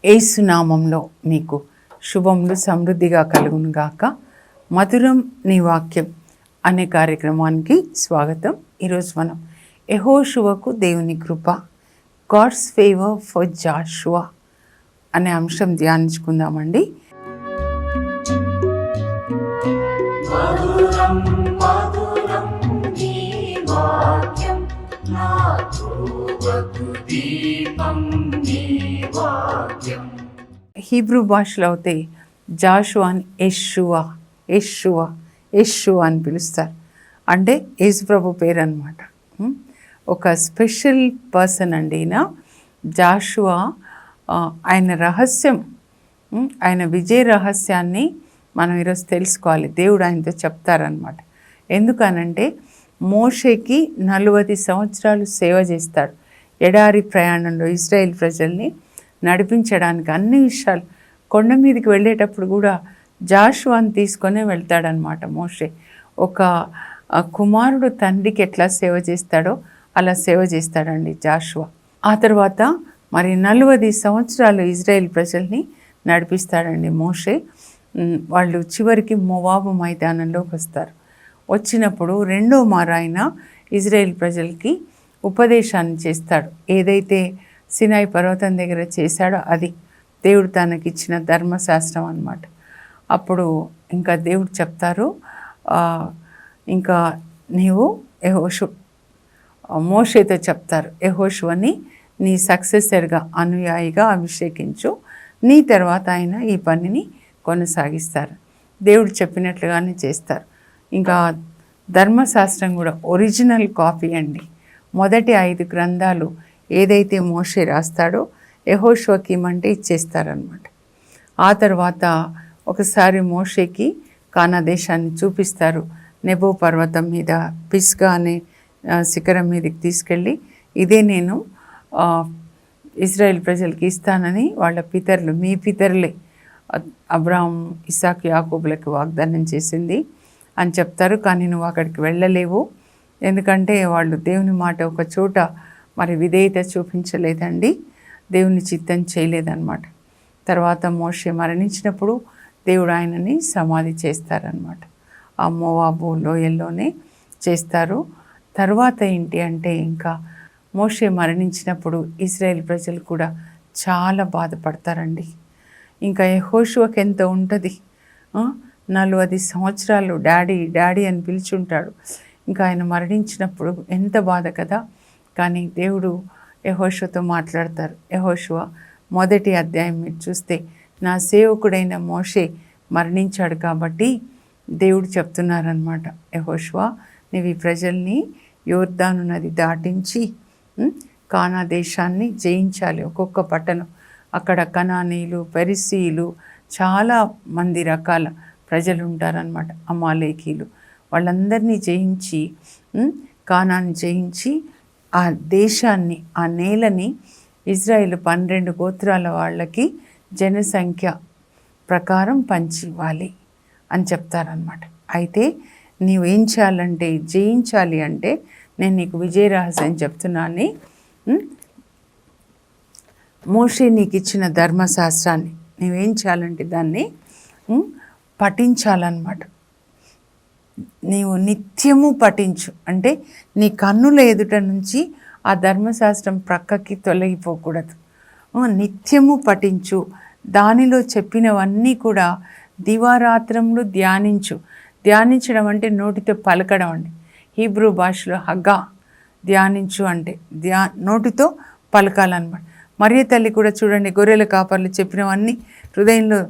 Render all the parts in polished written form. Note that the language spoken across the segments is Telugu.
యేసునామంలో మీకు శుభములు సమృద్ధిగా కలుగునుగాక. మధురం నీ వాక్యం అనే కార్యక్రమానికి స్వాగతం. ఈరోజు మనం యెహోషువకు దేవుని కృప, గాడ్స్ ఫేవర్ ఫర్ జాషువా అనే అంశం ధ్యానించుకుందామండి. హీబ్రూ భాషలో అయితే జాషువాని యెషువా యెషువా యెషువా అని పిలుస్తారు. అంటే యేసుప్రభు పేరు అన్నమాట. ఒక స్పెషల్ పర్సన్ అండి ఈయన జాషువా. ఆయన రహస్యం, ఆయన విజయ రహస్యాన్ని మనం ఈరోజు తెలుసుకోవాలి. దేవుడు ఆయనతో చెప్తారనమాట. ఎందుకనంటే మోషేకి 40 సంవత్సరాలు సేవ చేస్తాడు. ఎడారి ప్రయాణంలో ఇశ్రాయేల్ ప్రజల్ని నడిపించడానికి అన్ని విషయాలు. కొండ మీదకి వెళ్ళేటప్పుడు కూడా జాషువాని తీసుకొనే వెళ్తాడనమాట మోషే. ఒక కుమారుడు తండ్రికి ఎట్లా సేవ చేస్తాడో అలా సేవ చేస్తాడండి జాషువా. ఆ తర్వాత మరి 40 సంవత్సరాలు ఇజ్రాయేల్ ప్రజల్ని నడిపిస్తాడండి మోషే. వాళ్ళు చివరికి మోవాబు మైదానంలోకి వస్తారు. వచ్చినప్పుడు రెండో మారు ఆయన ఇజ్రాయేల్ ప్రజలకి ఉపదేశాన్ని చేస్తాడు. ఏదైతే సినాయి పర్వతం దగ్గర చేశాడో అది దేవుడు తనకిచ్చిన ధర్మశాస్త్రం అన్నమాట. అప్పుడు ఇంకా దేవుడు చెప్తారు, ఇంకా నీవు మోషేతో చెప్తారు, యెహోషువని నీ సక్సెసర్గా అనుయాయిగా అభిషేకించు, నీ తర్వాత ఆయన ఈ పనిని కొనసాగిస్తారు. దేవుడు చెప్పినట్లుగానే చేస్తారు. ఇంకా ధర్మశాస్త్రం కూడా ఒరిజినల్ కాపీ అండి. మొదటి 5 గ్రంథాలు ఏదైతే మోషే రాస్తాడో యెహోషువకి ఇమ్మంటే ఇచ్చేస్తారనమాట. ఆ తర్వాత ఒకసారి మోషేకి కానా దేశాన్ని చూపిస్తారు. నెబో పర్వతం మీద పిస్గా అనే శిఖరం మీదకి తీసుకెళ్ళి, ఇదే నేను ఇజ్రాయెల్ ప్రజలకి ఇస్తానని వాళ్ళ పితరులు, మీ పితరులే అబ్రాహాం, ఇస్సాకు, యాకోబులకు వాగ్దానం చేసింది అని చెప్తారు. కానీ నువ్వు అక్కడికి వెళ్ళలేవు, ఎందుకంటే వాళ్ళు దేవుని మాట ఒక చోట మరి విధేయత చూపించలేదండి, దేవుని చిత్తం చేయలేదన్నమాట. తర్వాత మోషే మరణించినప్పుడు దేవుడు ఆయనని సమాధి చేస్తారనమాట. ఆ మోవాబు లోయల్లోనే చేస్తారు. తర్వాత ఏంటి అంటే, ఇంకా మోషే మరణించినప్పుడు ఇజ్రాయేల్ ప్రజలు కూడా చాలా బాధపడతారండి. ఇంకా యెహోషువకి ఎంత ఉంటుంది, 40 సంవత్సరాలు డాడీ డాడీ అని పిలుచుంటాడు. ఇంకా ఆయన మరణించినప్పుడు ఎంత బాధ కదా. కానీ దేవుడు యెహోషువతో మాట్లాడతారు. యెహోషువ 1వ అధ్యాయం మీరు చూస్తే, నా సేవకుడైన మోషే మరణించాడు కాబట్టి దేవుడు చెప్తున్నారనమాట, యెహోషువ నీవు ఈ ప్రజల్ని యోర్దాను నది దాటించి కానా దేశాన్ని జయించాలి. ఒక్కొక్క పట్టణం, అక్కడ కనానీయులు, పెరిసీయులు, చాలా మంది రకాల ప్రజలు ఉంటారనమాట, అమాలేకీలు, వాళ్ళందరినీ జయించి కానాన్ని జయించి ఆ దేశాన్ని, ఆ నేలని ఇజ్రాయేల్ 12 గోత్రాల వాళ్ళకి జనసంఖ్య ప్రకారం పంచి ఇవ్వాలి అని చెప్తారనమాట. అయితే నీవేం చేయాలంటే, జయించాలి అంటే నేను నీకు విజయ రహస్యం చెప్తున్నాను. మోషే నీకు ఇచ్చిన ధర్మశాస్త్రాన్ని నువ్వేం చేయాలంటే దాన్ని పఠించాలన్నమాట. నీవు నిత్యము పఠించు, అంటే నీ కన్నుల ఎదుట నుంచి ఆ ధర్మశాస్త్రం ప్రక్కకి తొలగిపోకూడదు. నిత్యము పఠించు, దానిలో చెప్పినవన్నీ కూడా దివారాత్రములు ధ్యానించు. ధ్యానించడం అంటే నోటితో పలకడం అండి. హీబ్రూ భాషలో హగ్గా, ధ్యానించు అంటే నోటితో పలకాలన్నమాట. మరియ తల్లి కూడా చూడండి, గొర్రెల కాపర్లు చెప్పినవన్నీ హృదయంలో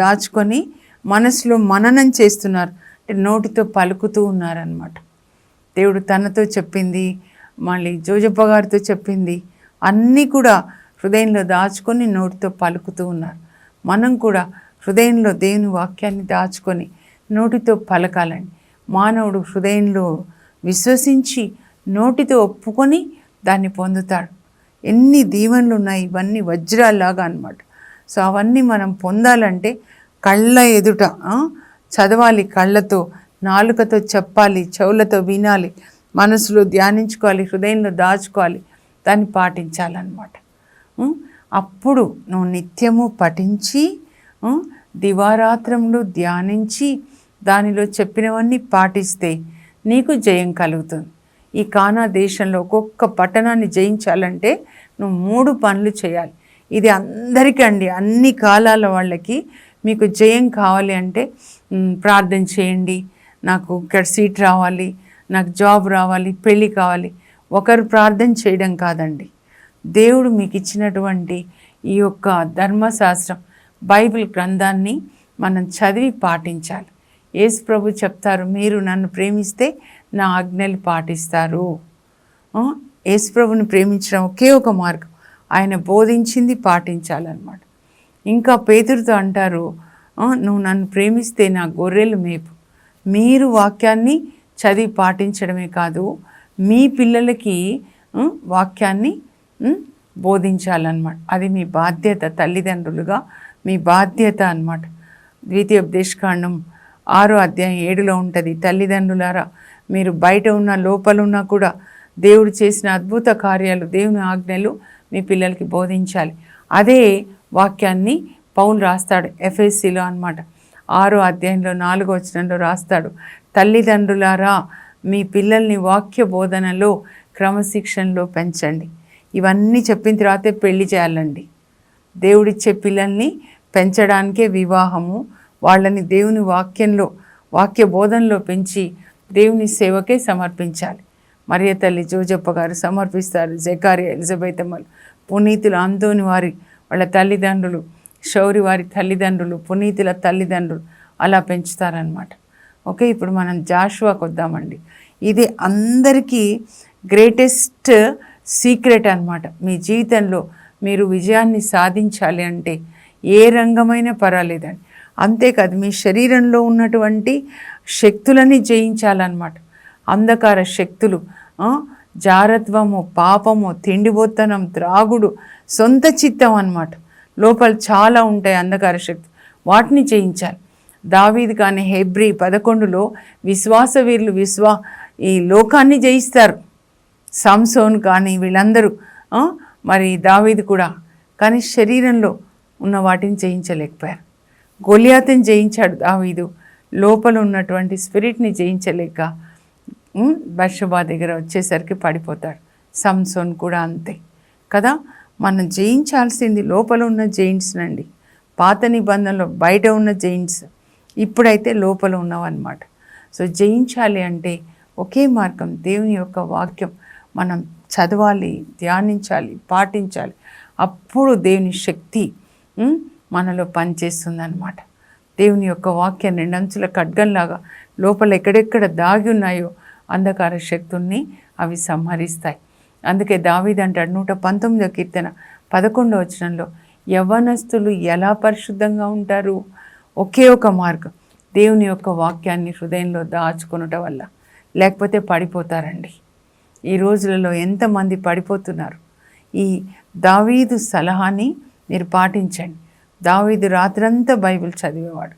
దాచుకొని మనసులో మననం చేస్తున్నారు, అంటే నోటితో పలుకుతూ ఉన్నారనమాట. దేవుడు తనతో చెప్పింది, మళ్ళీ జోజప్ప గారితో చెప్పింది అన్నీ కూడా హృదయంలో దాచుకొని నోటితో పలుకుతూ ఉన్నారు. మనం కూడా హృదయంలో దేవుని వాక్యాన్ని దాచుకొని నోటితో పలకాలండి. మానవుడు హృదయంలో విశ్వసించి నోటితో ఒప్పుకొని దాన్ని పొందుతాడు. ఎన్ని దీవెనలు ఉన్నాయి, ఇవన్నీ వజ్రాల్లాగా అన్నమాట. సో అవన్నీ మనం పొందాలంటే కళ్ళ ఎదుట చదవాలి, కళ్ళతో, నాలుకతో చెప్పాలి, చెవులతో వినాలి, మనసులో ధ్యానించుకోవాలి, హృదయంలో దాచుకోవాలి, దాన్ని పాటించాలన్నమాట. అప్పుడు నువ్వు నిత్యము పఠించి దివారాత్రములు ధ్యానించి దానిలో చెప్పినవన్నీ పాటిస్తే నీకు జయం కలుగుతుంది. ఈ కానా దేశంలో ఒక్కొక్క పట్టణాన్ని జయించాలంటే నువ్వు 3 పనులు చేయాలి. ఇది అందరికీ అండి, అన్ని కాలాల వాళ్ళకి. మీకు జయం కావాలి అంటే ప్రార్థన చేయండి. నాకు ఇక్కడ సీట్ రావాలి, నాకు జాబ్ రావాలి, పెళ్ళి కావాలి. ఒకరు ప్రార్థన చేయడం కాదండి, దేవుడు మీకు ఇచ్చినటువంటి ఈ యొక్క ధర్మశాస్త్రం బైబిల్ గ్రంథాన్ని మనం చదివి పాటించాలి. యేసు ప్రభు చెప్తారు, మీరు నన్ను ప్రేమిస్తే నా ఆజ్ఞలు పాటిస్తారు. యేసు ప్రభుని ప్రేమించడం ఒకే ఒక మార్గం, ఆయన బోధించింది పాటించాలన్నమాట. ఇంకా పేతురుతో అంటారు, నువ్వు నన్ను ప్రేమిస్తే నా గొర్రెలు మేపు. మీరు వాక్యాన్ని చదివి పాటించడమే కాదు, మీ పిల్లలకి వాక్యాన్ని బోధించాలన్నమాట. అది మీ బాధ్యత, తల్లిదండ్రులుగా మీ బాధ్యత అన్నమాట. ద్వితీయోపదేశకాండం 6వ అధ్యాయం 7లో ఉంటుంది, తల్లిదండ్రులారా మీరు బయట ఉన్న లోపల ఉన్నా కూడా దేవుడు చేసిన అద్భుత కార్యాలు, దేవుని ఆజ్ఞలు మీ పిల్లలకి బోధించాలి. అదే వాక్యాన్ని పౌలు రాస్తాడు ఎఫెసీలో అన్నమాట. 6వ అధ్యాయంలో 4వ వచనంలో రాస్తాడు, తల్లిదండ్రులారా మీ పిల్లల్ని వాక్య బోధనలో క్రమశిక్షణలో పెంచండి. ఇవన్నీ చెప్పిన తర్వాతే పెళ్లి చేయాలండి. దేవుడిచ్చే పిల్లల్ని పెంచడానికే వివాహము. వాళ్ళని దేవుని వాక్యంలో, వాక్య బోధనలో పెంచి దేవుని సేవకే సమర్పించాలి. మరియ తల్లి జోజప్ప గారు సమర్పిస్తారు, జకారియా, ఎలిజబెత్ అమ్మలు, పునీతులు అంతోని వారి వాళ్ళ తల్లిదండ్రులు, శౌరి వారి తల్లిదండ్రులు, పునీతుల తల్లిదండ్రులు అలా పెంచుతారనమాట. ఓకే, ఇప్పుడు మనం జాషువాకు వద్దామండి. ఇది అందరికీ గ్రేటెస్ట్ సీక్రెట్ అన్నమాట. మీ జీవితంలో మీరు విజయాన్ని సాధించాలి అంటే ఏ రంగమైనా పర్వాలేదండి. అంతేకాదు, మీ శరీరంలో ఉన్నటువంటి శక్తులని జయించాలన్నమాట. అంధకార శక్తులు, జారత్వము, పాపము, తిండిబోత్తనం, త్రాగుడు, సొంత చిత్తం అన్నమాట. లోపల చాలా ఉంటాయి అంధకార శక్తి, వాటిని జయించాలి. దావీదు కానీ హెబ్రీ 11లో విశ్వాస వీరులు ఈ లోకాన్ని జయిస్తారు. సంసోన్ కానీ వీళ్ళందరూ, మరి దావీదు కూడా, కానీ శరీరంలో ఉన్న వాటిని జయించలేకపోయారు. గొలియాతుని జయించాడు దావీదు, లోపల ఉన్నటువంటి స్పిరిట్ని జయించలేక బత్షెబా దగ్గర వచ్చేసరికి పడిపోతాడు. సంసోన్ కూడా అంతే కదా. మనం జయించాల్సింది లోపల ఉన్న జెయింట్స్ నండి. పాత నిబంధనలో బయట ఉన్న జెయింట్స్, ఇప్పుడైతే లోపల ఉన్నవన్నమాట. సో జయించాలి అంటే ఒకే మార్గం, దేవుని యొక్క వాక్యం మనం చదవాలి, ధ్యానించాలి, పాటించాలి. అప్పుడు దేవుని శక్తి మనలో పనిచేస్తుంది అన్నమాట. దేవుని యొక్క వాక్యం 2 అంచుల ఖడ్గంలాగా లోపల ఎక్కడెక్కడ దాగి ఉన్నాయో అంధకార శక్తుల్ని అవి సంహరిస్తాయి. అందుకే దావీదు అంటాడు 119వ కీర్తన 11వ వచనంలో, యవ్వనస్తులు ఎలా పరిశుద్ధంగా ఉంటారు? ఒకే ఒక మార్గం, దేవుని యొక్క వాక్యాన్ని హృదయంలో దాచుకొనటం వల్ల. లేకపోతే పడిపోతారండి. ఈ రోజులలో ఎంతమంది పడిపోతున్నారు. ఈ దావీదు సలహాని మీరు పాటించండి. దావీదు రాత్రంతా బైబిల్ చదివేవాడు,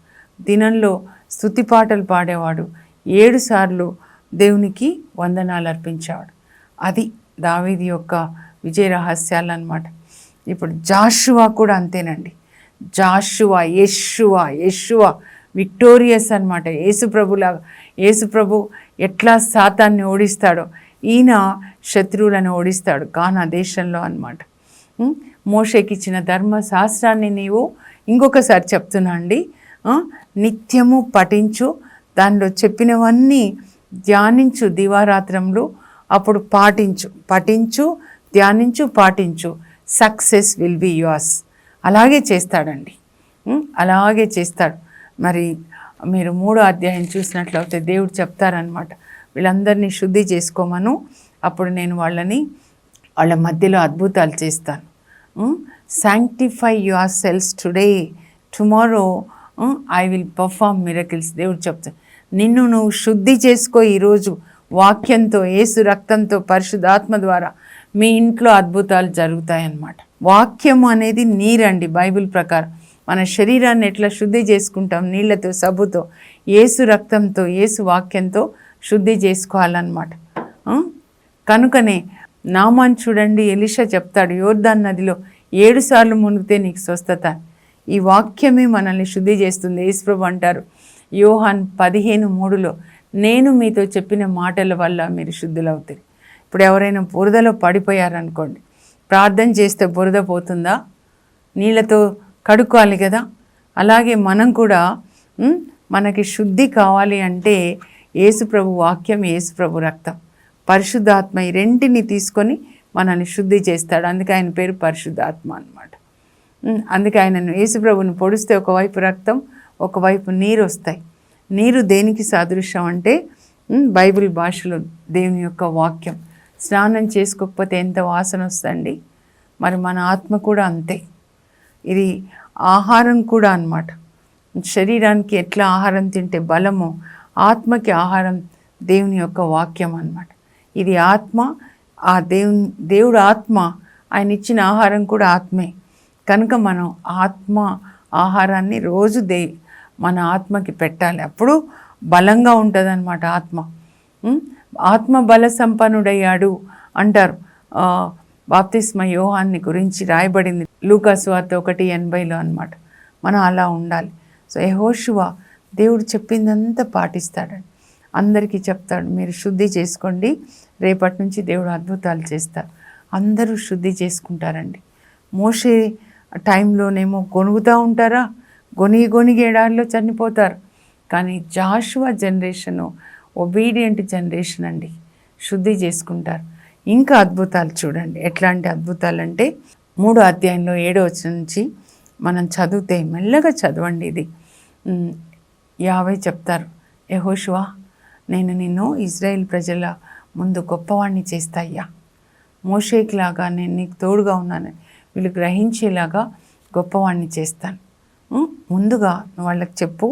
దినంలో స్తుతి పాటలు పాడేవాడు, 7 సార్లు దేవునికి వందనాలు అర్పించేవాడు. అది దావీదు యొక్క విజయ రహస్యాలు అన్నమాట. ఇప్పుడు జాషువా కూడా అంతేనండి. జాషువా, యెషువా విక్టోరియస్ అన్నమాట. యేసు ప్రభు ఎట్లా సాతాన్ని ఓడిస్తాడో ఈయన శత్రువులను ఓడిస్తాడు కానా దేశంలో అన్నమాట. మోషేకి ఇచ్చిన ధర్మశాస్త్రాన్ని నీవు, ఇంకొకసారి చెప్తున్నా అండి, నిత్యము పఠించు, దానిలో చెప్పినవన్నీ ధ్యానించు దివారాత్రములు, అప్పుడు పఠించు, ధ్యానించు, పాటించు, సక్సెస్ విల్ బి యువర్స్. అలాగే చేస్తాడండి, అలాగే చేస్తాడు. మరి మీరు 3వ అధ్యాయం చూసినట్లయితే దేవుడు చెప్తారనమాట, వీళ్ళందరినీ శుద్ధి చేసుకోమను, అప్పుడు నేను వాళ్ళ మధ్యలో అద్భుతాలు చేస్తాను. Sanctify your cells today, tomorrow I will perform miracles. దేవుడు చెప్తాడు, నిన్ను నువ్వు శుద్ధి చేసుకో. ఈరోజు వాక్యంతో, యేసు రక్తంతో, పరిశుద్ధాత్మ ద్వారా మీ ఇంట్లో అద్భుతాలు జరుగుతాయన్నమాట. వాక్యం అనేది నీరండి. బైబిల్ ప్రకారం మన శరీరాన్ని ఎట్లా శుద్ధి చేసుకుంటాం, నీళ్లతో, సబ్బుతో, యేసు రక్తంతో, యేసు వాక్యంతో శుద్ధి చేసుకోవాలన్నమాట. కనుకనే నామాన్ చూడండి, ఎలీషా చెప్తాడు, యోర్దాన్ నదిలో 7 సార్లు మునిగితే నీకు స్వస్థత. ఈ వాక్యమే మనల్ని శుద్ధి చేస్తుంది. యేసుప్రభు అంటారు యోహాన్ 15:3లో, నేను మీతో చెప్పిన మాటల వల్ల మీరు శుద్ధులవుతారు. ఇప్పుడు ఎవరైనా బురదలో పడిపోయారనుకోండి, ప్రార్థన చేస్తే బురద పోతుందా? నీళ్ళతో కడుక్కోవాలి కదా. అలాగే మనం కూడా మనకి శుద్ధి కావాలి అంటే యేసుప్రభు వాక్యం, యేసుప్రభు రక్తం, పరిశుద్ధాత్మ ఈ రెంటిని తీసుకొని మనల్ని శుద్ధి చేస్తాడు. అందుకే ఆయన పేరు పరిశుద్ధాత్మ అన్నమాట. అందుకే ఆయనను యేసుప్రభుని పొడిస్తే ఒకవైపు రక్తం, ఒకవైపు నీరు వస్తాయి. నీరు దేనికి సాదృశ్యం అంటే బైబిల్ భాషలో దేవుని యొక్క వాక్యం. స్నానం చేసుకోకపోతే ఎంత వాసన వస్తుందండి. మరి మన ఆత్మ కూడా అంతే. ఇది ఆహారం కూడా అన్నమాట. శరీరానికి ఎట్లా ఆహారం తింటే బలమో, ఆత్మకి ఆహారం దేవుని యొక్క వాక్యం అన్నమాట. ఇది ఆత్మ, ఆ దేవుడు ఆత్మ, ఆయన ఇచ్చిన ఆహారం కూడా ఆత్మే. కనుక మనం ఆత్మ ఆహారాన్ని రోజు మన ఆత్మకి పెట్టాలి. అప్పుడు బలంగా ఉంటుంది అన్నమాట ఆత్మ. ఆత్మ బల సంపన్నుడయ్యాడు అంటారు. బాప్తిస్మ యోహాన్ని గురించి రాయబడింది లూకా సువార్త 1:80లో అన్నమాట. మనం అలా ఉండాలి. సో యెహోషువ దేవుడు చెప్పిందంతా పాటిస్తాడండి. అందరికీ చెప్తాడు, మీరు శుద్ధి చేసుకోండి, రేపటి నుంచి దేవుడు అద్భుతాలు చేస్తారు. అందరూ శుద్ధి చేసుకుంటారండి. మోషే టైంలోనేమో గొనుగుతూ ఉంటారా, గొనిగి ఎడారిలో చనిపోతారు. కానీ జాషువా జనరేషను ఒబీడియంట్ జనరేషన్ అండి, శుద్ధి చేసుకుంటారు. ఇంకా అద్భుతాలు చూడండి. ఎట్లాంటి అద్భుతాలు అంటే 3వ అధ్యాయంలో 7వ వచనం నుంచి మనం చదివితే, మెల్లగా చదవండి. ఇది యావే చెప్తారు, యెహోషువా నేను నిన్ను ఇజ్రాయేల్ ప్రజల ముందు గొప్పవాణ్ణి చేస్తాయ్యా, మోషేకిలాగా నేను నీకు తోడుగా ఉన్నానని వీళ్ళు గ్రహించేలాగా గొప్పవాణ్ణి చేస్తాను. ముందుగా వాళ్ళకి చెప్పు,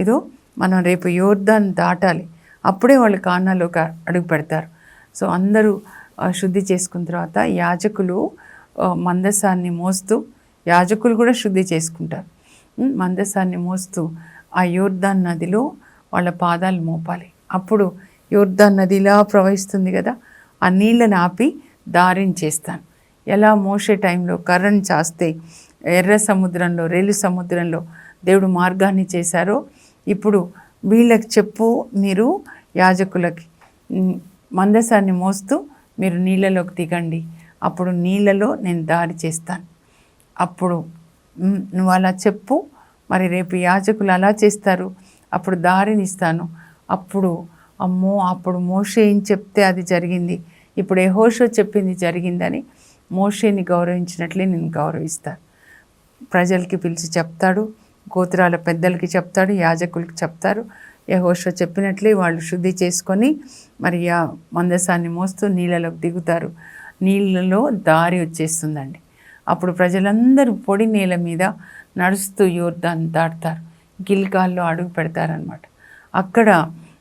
ఇదో మనం రేపు యోర్దాన్ దాటాలి, అప్పుడే వాళ్ళు కానాలోకి అడుగు పెడతారు. సో అందరూ శుద్ధి చేసుకున్న తర్వాత యాజకులు మందసాన్ని మోస్తూ, యాజకులు కూడా శుద్ధి చేసుకుంటారు, మందసాన్ని మోస్తూ ఆ యోర్దాన్ నదిలో వాళ్ళ పాదాలు మోపాలి. అప్పుడు యోర్దాన్ నది ఇలా ప్రవహిస్తుంది కదా, ఆ నీళ్ళని ఆపి దారిని చేస్తాను. ఎలా మోసే టైంలో కర్రను చాస్తే ఎర్ర సముద్రంలో, రేలు సముద్రంలో దేవుడు మార్గాన్ని చేశారో, ఇప్పుడు వీళ్ళకి చెప్పు, మీరు యాజకులకి మందసాన్ని మోస్తూ మీరు నీళ్ళలోకి దిగండి, అప్పుడు నీళ్ళలో నేను దారి చేస్తాను. అప్పుడు నువ్వు అలా చెప్పు, మరి రేపు యాజకులు అలా చేస్తారు, అప్పుడు దారిని ఇస్తాను. అప్పుడు అప్పుడు మోషే ఏం చెప్తే అది జరిగింది, ఇప్పుడు యెహోషువ చెప్పింది జరిగిందని మోషేని గౌరవించినట్లే నేను గౌరవిస్తాను. ప్రజలకి పిలిచి చెప్తాడు, గోత్రాల పెద్దలకి చెప్తాడు, యాజకులకి చెప్తారు. యెహోషువ చెప్పినట్లే వాళ్ళు శుద్ధి చేసుకొని మరి మందసాన్ని మోస్తూ నీళ్ళలోకి దిగుతారు. నీళ్ళలో దారి వచ్చేస్తుందండి. అప్పుడు ప్రజలందరూ పొడి నేల మీద నడుస్తూ యోర్దాను దాటుతారు, గిల్గాల్లో అడుగు పెడతారనమాట. అక్కడ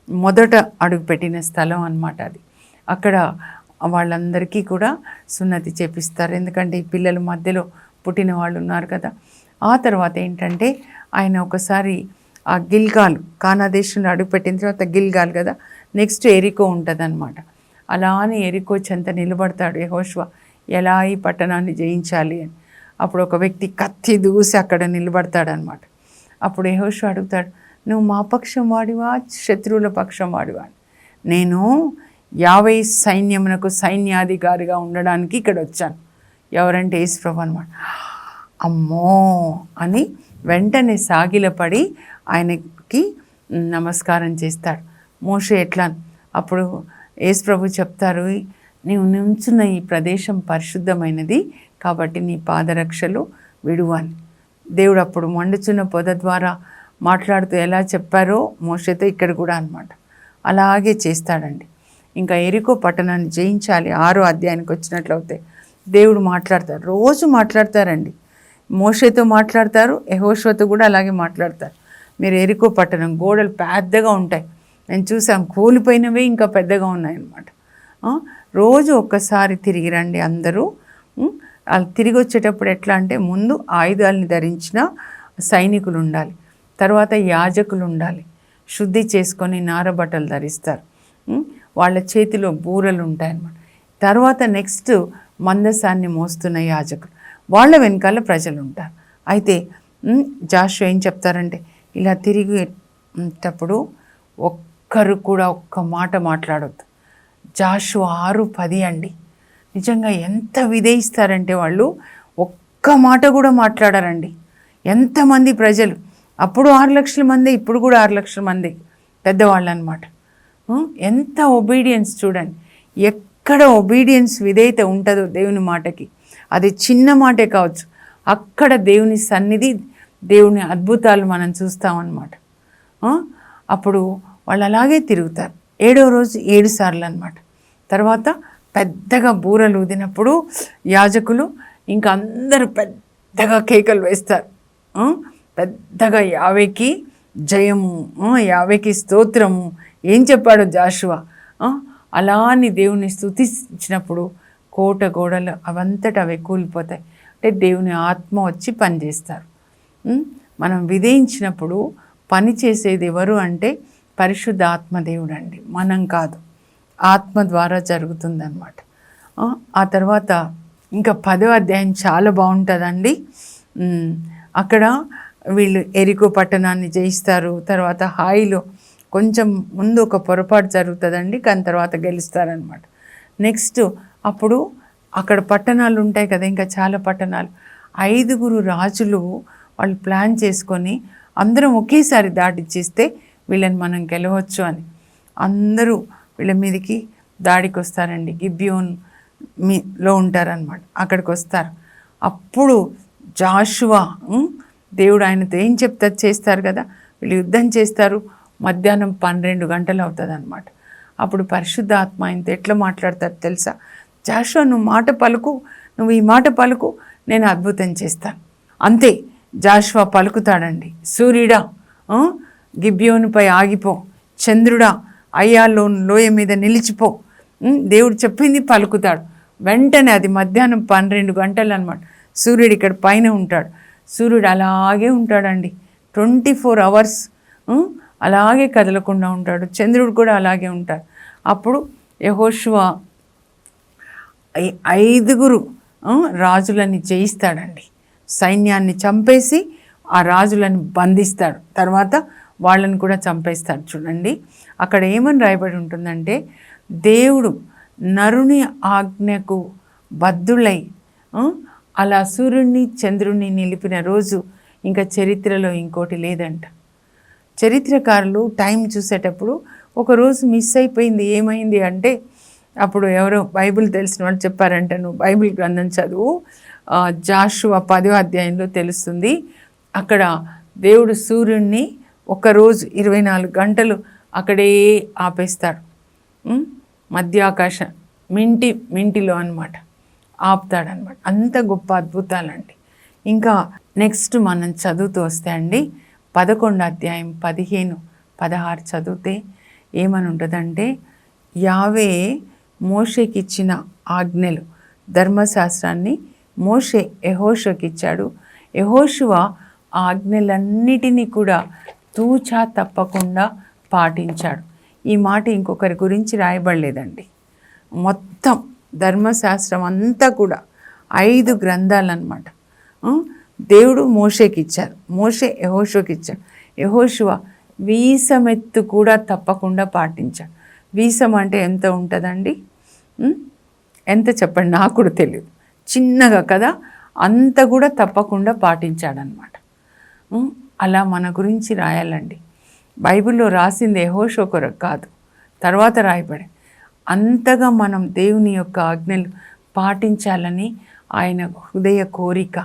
మొదట అడుగు పెట్టిన స్థలం అన్నమాట అది. అక్కడ వాళ్ళందరికీ కూడా సున్నతి చేపిస్తారు, ఎందుకంటే ఈ పిల్లల మధ్యలో పుట్టిన వాళ్ళు ఉన్నారు కదా. ఆ తర్వాత ఏంటంటే ఆయన ఒకసారి ఆ గిల్గాల్, కానా దేశంలో అడుగుపెట్టిన తర్వాత గిల్గాల్ కదా, నెక్స్ట్ ఎరికో ఉంటుంది అనమాట. అలా అని ఎరికో చెంత నిలబడతాడు యెహోషువ, ఎలా ఈ పట్టణాన్ని జయించాలి అని. అప్పుడు ఒక వ్యక్తి కత్తి దూసి అక్కడ నిలబడతాడనమాట. అప్పుడు యెహోషువ అడుగుతాడు, నువ్వు మా పక్షం వాడివా, శత్రువుల పక్షం వాడివా? నేను 50 సైన్యమునకు సైన్యాధికారిగా ఉండడానికి ఇక్కడ వచ్చాను. ఎవరంటే యేసుప్రభు అనమాట. అమ్మో అని వెంటనే సాగిలపడి ఆయనకి నమస్కారం చేస్తాడు. మోషే ఎట్లా? అప్పుడు యేసుప్రభు చెప్తారు, నీవు నించున్న ఈ ప్రదేశం పరిశుద్ధమైనది కాబట్టి నీ పాదరక్షలు విడువని. దేవుడు అప్పుడు మండుచున్న పొద ద్వారా మాట్లాడుతూ ఎలా చెప్పారో మోషేతో ఇక్కడ కూడా అన్నమాట అలాగే చేస్తాడండి. ఇంకా ఎరికో పట్టణాన్ని జయించాలి 6వ అధ్యాయానికి వచ్చినట్లయితే దేవుడు మాట్లాడతారు, రోజు మాట్లాడతారండి. మోషేతో మాట్లాడతారు, యెహోషువతో కూడా అలాగే మాట్లాడతారు. మీరు ఎరికో పట్టణం గోడలు పెద్దగా ఉంటాయి, నేను చూసాను, కూలిపోయినవే ఇంకా పెద్దగా ఉన్నాయన్నమాట. రోజు ఒక్కసారి తిరిగి రండి అందరూ. వాళ్ళు తిరిగి వచ్చేటప్పుడు ఎట్లా అంటే, ముందు ఆయుధాలని ధరించిన సైనికులు ఉండాలి, తర్వాత యాజకులు ఉండాలి, శుద్ధి చేసుకొని నారబట్టలు ధరిస్తారు, వాళ్ళ చేతిలో బూరలు ఉంటాయన్నమాట. తర్వాత నెక్స్ట్ మందసాన్ని మోస్తున్న యాజకులు, వాళ్ళ వెనకాల ప్రజలు ఉంటారు. అయితే జాషువా ఏం చెప్తారంటే, ఇలా తిరిగేటప్పుడు ఒక్కరు కూడా ఒక్క మాట మాట్లాడొద్దు. జాషువా 6:10 అండి. నిజంగా ఎంత విధేయిస్తారంటే వాళ్ళు ఒక్క మాట కూడా మాట్లాడారండి. ఎంతమంది ప్రజలు, అప్పుడు 6 లక్షల మంది, ఇప్పుడు కూడా 6 లక్షల మంది పెద్దవాళ్ళు అనమాట. ఎంత ఒబీడియన్స్ చూడండి. ఎక్కడ ఒబీడియన్స్ విధేయత ఉంటుందో దేవుని మాటకి, అది చిన్న మాటే కావచ్చు, అక్కడ దేవుని సన్నిధి, దేవుని అద్భుతాలు మనం చూస్తామన్నమాట. అప్పుడు వాళ్ళు అలాగే తిరుగుతారు. 7వ రోజు 7 సార్లు అనమాట. తర్వాత పెద్దగా బూరలు ఊదినప్పుడు యాజకులు ఇంకా అందరూ పెద్దగా కేకలు వేస్తారు. పెద్దగా యావేకి జయము, యావేకి స్తోత్రము, ఏం చెప్పాడు జాషువా. అలా అని దేవుని స్తుతించినప్పుడు కోట గోడలు అవంతట అవి కూలిపోతాయి. అంటే దేవుని ఆత్మ వచ్చి పనిచేస్తారు. మనం విధేయించినప్పుడు పని చేసేది ఎవరు అంటే పరిశుద్ధ ఆత్మదేవుడు అండి, మనం కాదు. ఆత్మ ద్వారా జరుగుతుందన్నమాట. ఆ తర్వాత ఇంకా 10వ అధ్యాయం చాలా బాగుంటుందండి. అక్కడ వీళ్ళు ఎరికో పట్టణాన్ని జయిస్తారు. తర్వాత హాయిలో కొంచెం ముందు ఒక పొరపాటు జరుగుతుందండి, కానీ తర్వాత గెలుస్తారనమాట. నెక్స్ట్ అప్పుడు అక్కడ పట్టణాలు ఉంటాయి కదా, ఇంకా చాలా పట్టణాలు. 5 రాజులు వాళ్ళు ప్లాన్ చేసుకొని అందరం ఒకేసారి దాడిచ్చేస్తే వీళ్ళని మనం గెలవచ్చు అని అందరూ వీళ్ళ మీదకి దాడికి వస్తారండి. గిబియోన్ లో ఉంటారనమాట, అక్కడికి వస్తారు. అప్పుడు జాషువా దేవుడు ఆయనతో ఏం చెప్తే చేస్తారు కదా, వీళ్ళు యుద్ధం చేస్తారు. మధ్యాహ్నం 12 గంటలు అవుతుంది అనమాట. అప్పుడు పరిశుద్ధాత్మ ఆయనతో ఎట్లా మాట్లాడతారు తెలుసా? జాషువా, నువ్వు మాట పలుకు, నువ్వు ఈ మాట పలుకు, నేను అద్భుతం చేస్తాను. అంతే, జాషువా పలుకుతాడండి. సూర్యుడా గిబియోనుపై ఆగిపో, చంద్రుడా అయ్యాలో లోయ మీద నిలిచిపో. దేవుడు చెప్పింది పలుకుతాడు. వెంటనే అది మధ్యాహ్నం 12 గంటలు అనమాట. సూర్యుడు ఇక్కడ పైన ఉంటాడు. సూర్యుడు అలాగే ఉంటాడండి 24 అవర్స్, అలాగే కదలకుండా ఉంటాడు. చంద్రుడు కూడా అలాగే ఉంటాడు. అప్పుడు యెహోషువ 5 రాజులని జయిస్తాడండి. సైన్యాన్ని చంపేసి ఆ రాజులను బంధిస్తాడు. తర్వాత వాళ్ళని కూడా చంపేస్తాడు. చూడండి అక్కడ ఏమని రాయబడి ఉంటుందంటే, దేవుడు నరుని ఆజ్ఞకు బద్ధులై అలా సూర్యుడిని చంద్రుడిని నిలిపిన రోజు ఇంకా చరిత్రలో ఇంకోటి లేదంట. చరిత్రకారులు టైం చూసేటప్పుడు ఒకరోజు మిస్ అయిపోయింది. ఏమైంది అంటే, అప్పుడు ఎవరో బైబిల్ తెలిసిన వాళ్ళు చెప్పారంట, నువ్వు బైబిల్ గ్రంథం చదువు, జాషువా 10వ అధ్యాయంలో తెలుస్తుంది. అక్కడ దేవుడు సూర్యుడిని ఒకరోజు 24 గంటలు అక్కడే ఆపేస్తాడు. మధ్యాకాశం మింటిలో అనమాట ఆపుతాడనమాట. అంత గొప్ప అద్భుతాలండి. ఇంకా నెక్స్ట్ మనం చదువుతూ వస్తే అండి 11వ అధ్యాయం 15, 16 చదివితే ఏమని ఉంటుందంటే, యావే మోషేకి ఇచ్చిన ఆజ్ఞలు, ధర్మశాస్త్రాన్ని మోషే యెహోషువకి ఇచ్చాడు. యెహోషువ ఆజ్ఞలన్నిటినీ కూడా తూచా తప్పకుండా పాటించాడు. ఈ మాట ఇంకొకరి గురించి రాయబడలేదండి. మొత్తం ధర్మశాస్త్రం అంతా కూడా 5 గ్రంథాలన్నమాట. దేవుడు మోషేకి ఇచ్చారు, మోషే యెహోషువకి ఇచ్చాడు. యెహోషువ వీసమెత్తు కూడా తప్పకుండా పాటించాడు. వీసం అంటే ఎంత ఉంటుందండి? ఎంత చెప్పండి, నాకు కూడా తెలియదు, చిన్నగా కదా, అంత కూడా తప్పకుండా పాటించాడనమాట. అలా మన గురించి రాయాలండి. బైబిల్లో రాసింది యెహోషువ కొరకు కాదు, తర్వాత రాయబడి. అంతగా మనం దేవుని యొక్క ఆజ్ఞలు పాటించాలని ఆయన హృదయ కోరిక.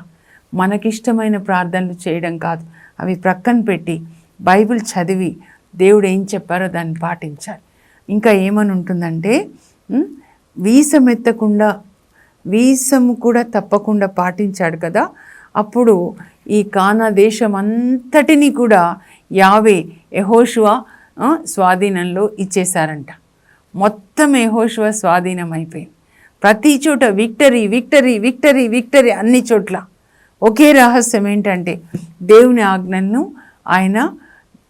మనకిష్టమైన ప్రార్థనలు చేయడం కాదు, అవి ప్రక్కన పెట్టి బైబిల్ చదివి దేవుడు ఏం చెప్పారో దాన్ని పాటించాలి. ఇంకా ఏమని ఉంటుందంటే, వీసమెత్తకుండా, వీసము కూడా తప్పకుండా పాటించాడు కదా. అప్పుడు ఈ కానా దేశం అంతటినీ కూడా యావే యెహోషువ స్వాధీనంలో ఇచ్చేశారంట. మొత్తం యెహోషువ స్వాధీనం అయిపోయింది. ప్రతి చోట విక్టరీ విక్టరీ విక్టరీ విక్టరీ, అన్ని చోట్ల. ఒకే రహస్యం ఏంటంటే, దేవుని ఆజ్ఞలను ఆయన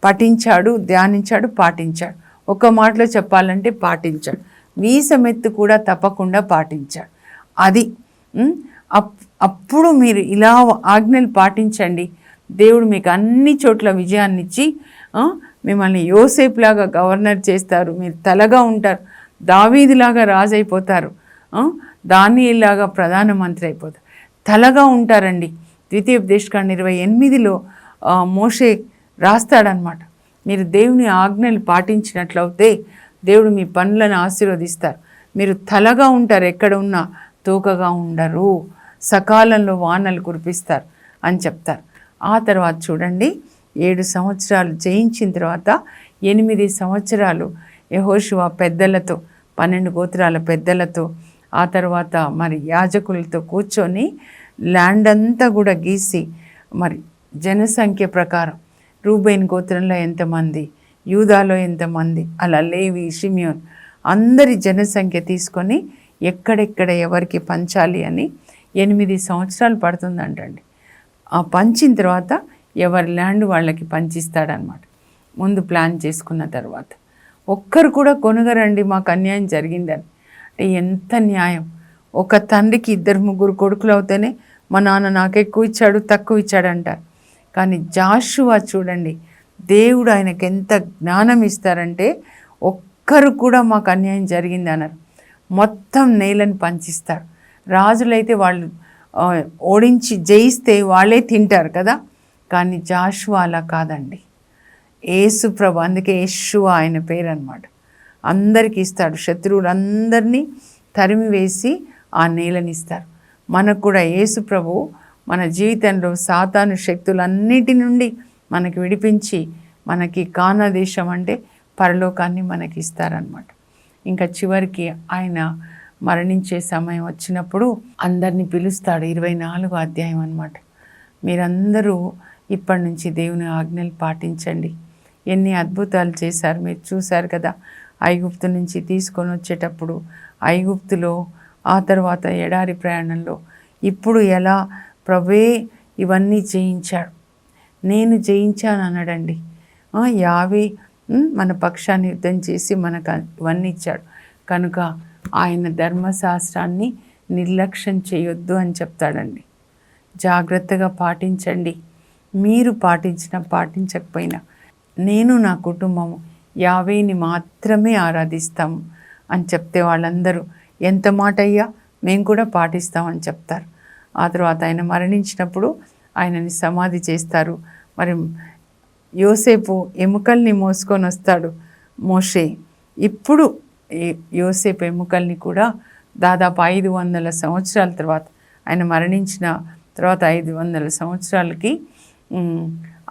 పఠించాడు, ధ్యానించాడు, పాటించాడు. ఒక మాటలో చెప్పాలంటే పాటించాడు. వీసమెత్తు కూడా తప్పకుండా పాటించాడు. అది అప్పుడు మీరు ఇలా ఆజ్ఞలు పాటించండి. దేవుడు మీకు అన్ని చోట్ల విజయాన్ని ఇచ్చి మిమ్మల్ని యోసేపులాగా గవర్నర్ చేస్తారు. మీరు తలగా ఉంటారు. దావీదులాగా రాజు అయిపోతారు. దానియేలులాగా ప్రధానమంత్రి అయిపోతారు. తలగా ఉంటారండి. ద్వితీయోపదేశకాండ 28లో మోషే రాస్తాడనమాట. మీరు దేవుని ఆజ్ఞలు పాటించినట్లయితే దేవుడు మీ పనులను ఆశీర్వదిస్తారు. మీరు తలగా ఉంటారు, ఎక్కడ ఉన్నా తోకగా ఉండరు, సకాలంలో వానలు కురిపిస్తారు అని చెప్తారు. ఆ తర్వాత చూడండి, 7 సంవత్సరాలు జయించిన తర్వాత 8 సంవత్సరాలు యెహోషువ పెద్దలతో, 12 గోత్రాల పెద్దలతో, ఆ తర్వాత మరి యాజకులతో కూర్చొని ల్యాండ్ అంతా కూడా గీసి, మరి జనసంఖ్య ప్రకారం రూబేన్ గోత్రంలో ఎంతమంది, యూదాలో ఎంతమంది, అలా లేవి, షిమియోన్ అందరి జనసంఖ్య తీసుకొని ఎక్కడెక్కడ ఎవరికి పంచాలి అని 8 సంవత్సరాలు పడుతుందంటండి. ఆ పంచిన తర్వాత ఎవరి ల్యాండ్ వాళ్ళకి పంచిస్తాడనమాట. ముందు ప్లాన్ చేసుకున్న తర్వాత ఒక్కరు కూడా కొనగరండి మాకు అన్యాయం జరిగిందని. అంటే ఎంత న్యాయం! ఒక తండ్రికి 2-3 కొడుకులు అవుతేనే మా నాన్న నాకు ఎక్కువ ఇచ్చాడు, తక్కువ ఇచ్చాడు అంటారు. కానీ జాషువా చూడండి, దేవుడు ఆయనకి ఎంత జ్ఞానం ఇస్తారంటే ఒక్కరు కూడా మాకు అన్యాయం జరిగింది అన్నారు. మొత్తం నేలను పంచిస్తారు. రాజులైతే వాళ్ళు ఓడించి జయిస్తే వాళ్ళే తింటారు కదా, కానీ జాషువా అలా కాదండి. యేసు ప్రభు, అందుకే యెషువా ఆయన పేరు అన్నమాట. అందరికీ ఇస్తాడు. శత్రువులందరినీ తరిమి వేసి ఆ నేలని ఇస్తారు. మనకు కూడా యేసు ప్రభు మన జీవితంలో సాతాను శక్తులన్నిటి నుండి మనకి విడిపించి మనకి కానా దేశం అంటే పరలోకాన్ని మనకి ఇస్తారనమాట. ఇంకా చివరికి ఆయన మరణించే సమయం వచ్చినప్పుడు అందరినీ పిలుస్తాడు. 24వ అధ్యాయం అన్నమాట. మీరందరూ ఇప్పటి నుంచి దేవుని ఆజ్ఞలు పాటించండి. ఎన్ని అద్భుతాలు చేశారు మీరు చూశారు కదా. ఐగుప్తు నుంచి తీసుకొని వచ్చేటప్పుడు, ఐగుప్తులో, ఆ తర్వాత ఎడారి ప్రయాణంలో, ఇప్పుడు ఎలా ప్రభువే ఇవన్నీ జయించాడు. నేను జయించాను అన్నాడండి. యావే మన పక్షాన్ని యుద్ధం చేసి మనకు ఇవన్నీ ఇచ్చాడు. కనుక ఆయన ధర్మశాస్త్రాన్ని నిర్లక్ష్యం చేయొద్దు అని చెప్తాడండి. జాగ్రత్తగా పాటించండి. మీరు పాటించకపోయినా నేను నా కుటుంబము యావేని మాత్రమే ఆరాధిస్తాము అని చెప్తే వాళ్ళందరూ ఎంత మాట అయ్యా, మేము కూడా పాటిస్తామని చెప్తారు. ఆ తర్వాత ఆయన మరణించినప్పుడు ఆయనని సమాధి చేస్తారు. మరి యోసేపు ఎముకల్ని మోసుకొని వస్తాడు మోషే. ఇప్పుడు యోసేపు ఎముకల్ని కూడా దాదాపు 500 సంవత్సరాల తర్వాత, ఆయన మరణించిన తర్వాత 500 సంవత్సరాలకి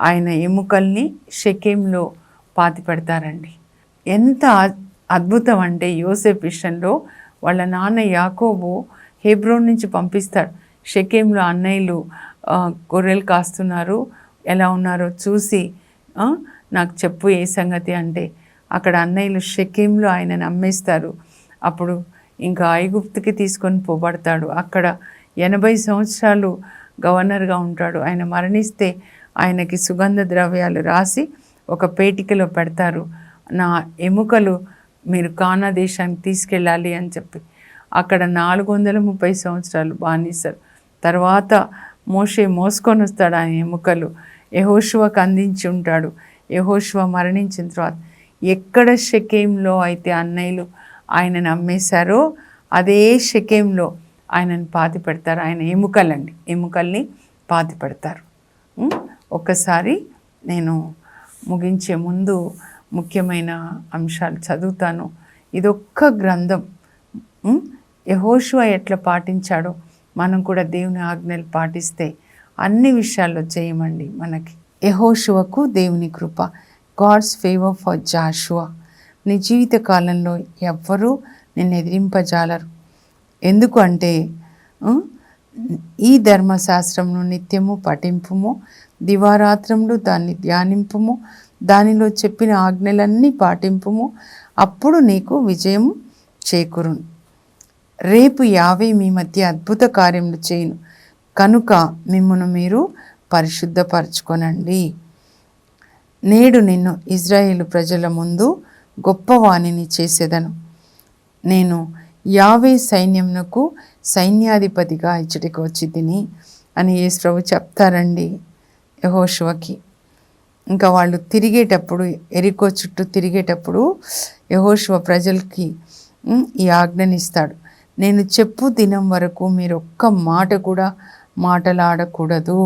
ఆయన ఎముకల్ని షెకెంలో పాతి పెడతారండి. ఎంత అద్భుతం అంటే యోసేపు విషయంలో వాళ్ళ నాన్న యాకోబు హెబ్రోన్ నుంచి పంపిస్తాడు. షెకెంలో అన్నయ్యలు గొర్రెలు కాస్తున్నారు, ఎలా ఉన్నారో చూసి నాకు చెప్పు ఏ సంగతి అంటే, అక్కడ అన్నయ్యలు షెకెంలో ఆయనని అమ్మేస్తారు. అప్పుడు ఇంకా ఐగుప్తుకి తీసుకొని పోబడతాడు. అక్కడ 80 సంవత్సరాలు గవర్నర్గా ఉంటాడు. ఆయన మరణిస్తే ఆయనకి సుగంధ ద్రవ్యాలు రాసి ఒక పేటికలో పెడతారు. నా ఎముకలు మీరు కానా దేశానికి తీసుకెళ్ళాలి అని చెప్పి. అక్కడ 430 సంవత్సరాలు బానిసరు. తర్వాత మోషే మోసుకొని వస్తాడు ఆయన ఎముకలు, యెహోషువకు అందించి ఉంటాడు. యెహోషువ మరణించిన తర్వాత ఎక్కడ షెకెంలో అయితే అన్నయ్యలు ఆయనను అమ్మేశారో అదే షెకెంలో ఆయనను పాతి పెడతారు. ఆయన ఎముకల్ని పాతి పెడతారు. ఒక్కసారి నేను ముగించే ముందు ముఖ్యమైన అంశాలు చదువుతాను. ఇదొక్క గ్రంథం. యెహోషువ ఎట్లా పాటించాడో మనం కూడా దేవుని ఆజ్ఞలు పాటిస్తే అన్ని విషయాల్లో చేయమండి మనకి. యెహోషువకు దేవుని కృప. God's favour for Joshua. నీ జీవిత కాలంలో ఎవ్వరూ నిన్ను ఎదిరింపజాలరు. ఎందుకు అంటే ఈ ధర్మశాస్త్రమును నిత్యము పఠింపుము, దివారాత్రములు దాన్ని ధ్యానింపుము, దానిలో చెప్పిన ఆజ్ఞలన్నీ పాటింపుము, అప్పుడు నీకు విజయం చేకూరును. రేపు యావే మీ మధ్య అద్భుత కార్యములు చేయును కనుక మిమ్మును మీరు పరిశుద్ధపరచుకొనండి. నేడు నిన్ను ఇజ్రాయేలు ప్రజల ముందు గొప్పవాణిని చేసేదను. నేను యావే సైన్యమునకు సైన్యాధిపతిగా ఇచ్చటికి వచ్చి తిని అని యేసు ప్రభు చెప్తారండి యెహోషువకి. ఇంకా వాళ్ళు తిరిగేటప్పుడు, ఎరికో చుట్టూ తిరిగేటప్పుడు యెహోషువ ప్రజలకి ఈ ఆజ్ఞనిస్తాడు. నేను చెప్పు దినం వరకు మీరు ఒక్క మాట కూడా మాటలాడకూడదు.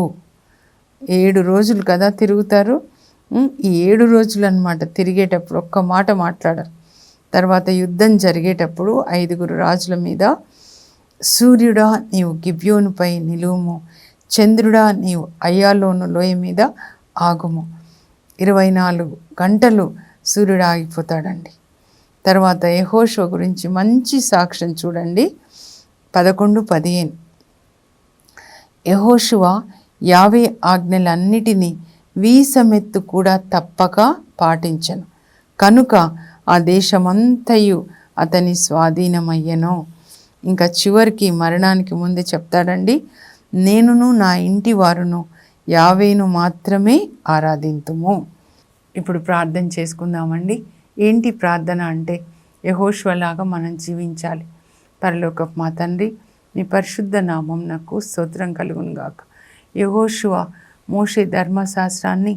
7 రోజులు కదా తిరుగుతారు. ఈ 7 రోజులు అన్నమాట తిరిగేటప్పుడు ఒక్క మాట మాట్లాడరు. తర్వాత యుద్ధం జరిగేటప్పుడు 5 రాజుల మీద, సూర్యుడా నీవు గిబ్యోనుపై నిలువుము, చంద్రుడా నీవు అయ్యాలోను లోయ మీద ఆగుము. 24 గంటలు సూర్యుడు ఆగిపోతాడండి. తర్వాత యెహోషువ గురించి మంచి సాక్ష్యం చూడండి. 11:15 యెహోషువ యావే ఆజ్ఞలన్నిటినీ వీసమెత్తు కూడా తప్పక పాటించెను, కనుక ఆ దేశమంతయు అతని స్వాధీనమయ్యెను. ఇంకా చివరికి మరణానికి ముందే చెప్తాడండి, నేనును నా ఇంటి వారును యావేను మాత్రమే ఆరాధింతుము. ఇప్పుడు ప్రార్థన చేసుకుందామండి. ఏంటి ప్రార్థన అంటే, యెహోషువలాగా మనం జీవించాలి. పరలోకపు మా తండ్రి, నీ పరిశుద్ధ నామం నాకు స్తోత్రం కలుగును గాక. యెహోషువ మోషే ధర్మశాస్త్రాన్ని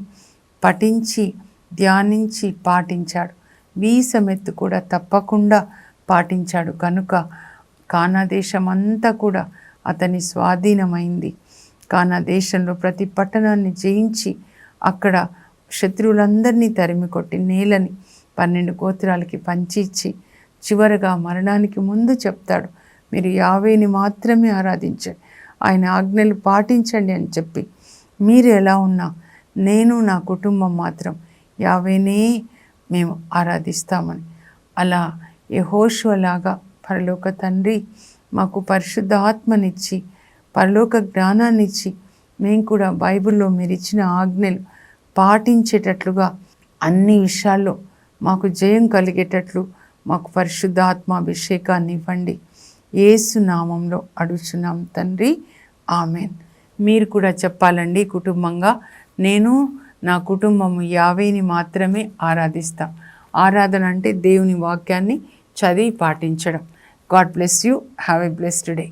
పఠించి ధ్యానించి పాటించాడు. వీసమెత్తు కూడా తప్పకుండా పాటించాడు. కనుక కానా దేశం అంతా కూడా అతని స్వాధీనమైంది. కానా దేశంలో ప్రతి పట్టణాన్ని జయించి అక్కడ శత్రువులందరినీ తరిమి కొట్టి నేలని 12 గోత్రాలకి పంచిచ్చి చివరగా మరణానికి ముందు చెప్తాడు, మీరు యావేని మాత్రమే ఆరాధించండి, ఆయన ఆజ్ఞలు పాటించండి అని చెప్పి, మీరు ఎలా ఉన్నా నేను నా కుటుంబం మాత్రం యావేనే మేము ఆరాధిస్తామని. అలా యెహోషువలాగా పరలోక తండ్రి మాకు పరిశుద్ధ ఆత్మనిచ్చి పరలోక జ్ఞానాన్నిచ్చి మేము కూడా బైబిల్లో మీరు ఇచ్చిన ఆజ్ఞలు పాటించేటట్లుగా అన్ని విషయాల్లో మాకు జయం కలిగేటట్లు మాకు పరిశుద్ధ ఆత్మాభిషేకాన్ని ఇవ్వండి. యేసు నామంలో అడుగుచున్నాం తండ్రి, ఆమెన్. మీరు కూడా చెప్పాలండి కుటుంబంగా, నేను నా కుటుంబము యావేని మాత్రమే ఆరాధిస్తాం. ఆరాధన అంటే దేవుని వాక్యాన్ని చదివి పాటించడం. God bless you. Have a blessed day.